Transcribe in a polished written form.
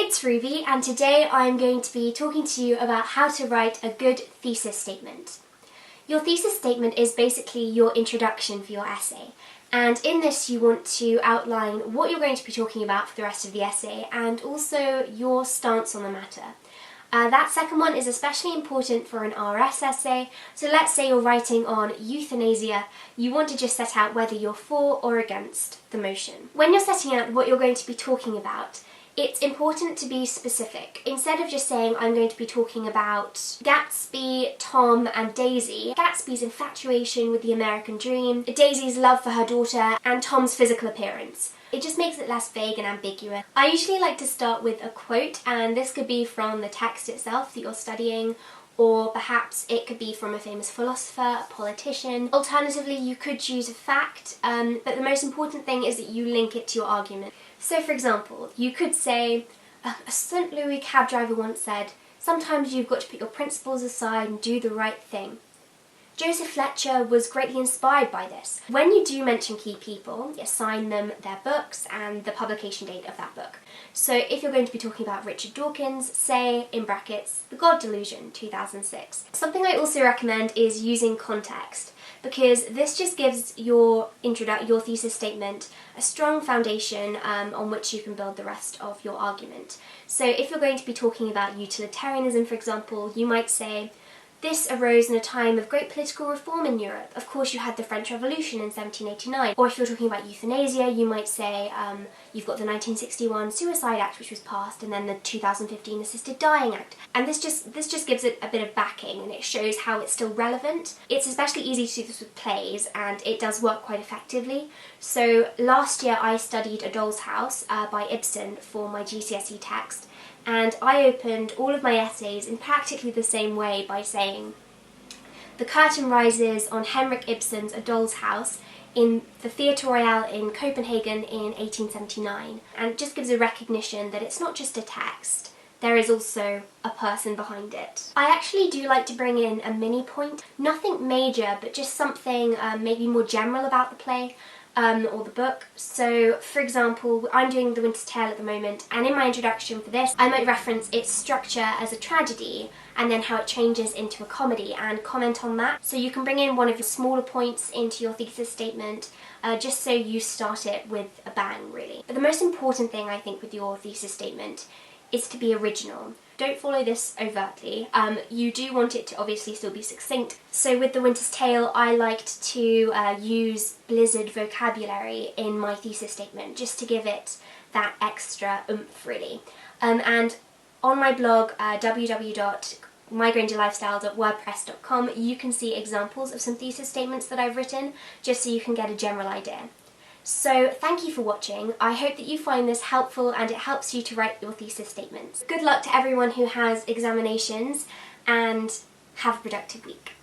it's Ruby, and today I'm going to be talking to you about how to write a good thesis statement. Your thesis statement is basically your introduction for your essay, and in this you want to outline what you're going to be talking about for the rest of the essay and also your stance on the matter. That second one is especially important for an RS essay, so let's say you're writing on euthanasia, you want to just set out whether you're for or against the motion. When you're setting out what you're going to be talking about, it's important to be specific. Instead of just saying, I'm going to be talking about Gatsby, Tom and Daisy, Gatsby's infatuation with the American dream, Daisy's love for her daughter, and Tom's physical appearance. It just makes it less vague and ambiguous. I usually like to start with a quote, and this could be from the text itself that you're studying, or perhaps it could be from a famous philosopher, a politician. Alternatively, you could choose a fact, but the most important thing is that you link it to your argument. So for example, you could say, a St. Louis cab driver once said, sometimes you've got to put your principles aside and do the right thing. Joseph Fletcher was greatly inspired by this. When you do mention key people, assign them their books and the publication date of that book. So if you're going to be talking about Richard Dawkins, say, in brackets, The God Delusion, 2006. Something I also recommend is using context, because this just gives your thesis statement a strong foundation on which you can build the rest of your argument. So if you're going to be talking about utilitarianism, for example, you might say, this arose in a time of great political reform in Europe. Of course, you had the French Revolution in 1789. Or if you're talking about euthanasia, you might say you've got the 1961 Suicide Act, which was passed, and then the 2015 Assisted Dying Act. And this just gives it a bit of backing, and it shows how it's still relevant. It's especially easy to do this with plays, and it does work quite effectively. So last year I studied A Doll's House by Ibsen for my GCSE text, and I opened all of my essays in practically the same way by saying, the curtain rises on Henrik Ibsen's A Doll's House in the Theatre Royal in Copenhagen in 1879, and it just gives a recognition that it's not just a text, there is also a person behind it. I actually do like to bring in a mini point, nothing major, but just something maybe more general about the play. Or the book. So, for example, I'm doing The Winter's Tale at the moment, and in my introduction for this, I might reference its structure as a tragedy, and then how it changes into a comedy, and comment on that. So you can bring in one of your smaller points into your thesis statement, just so you start it with a bang, really. But the most important thing, I think, with your thesis statement is to be original. Don't follow this overtly. You do want it to obviously still be succinct. So with The Winter's Tale, I liked to use Blizzard vocabulary in my thesis statement, just to give it that extra oomph, really. And on my blog, www.mygrangerlifestyle.wordpress.com, you can see examples of some thesis statements that I've written, just so you can get a general idea. So thank you for watching. I hope that you find this helpful and it helps you to write your thesis statements. Good luck to everyone who has examinations, and have a productive week.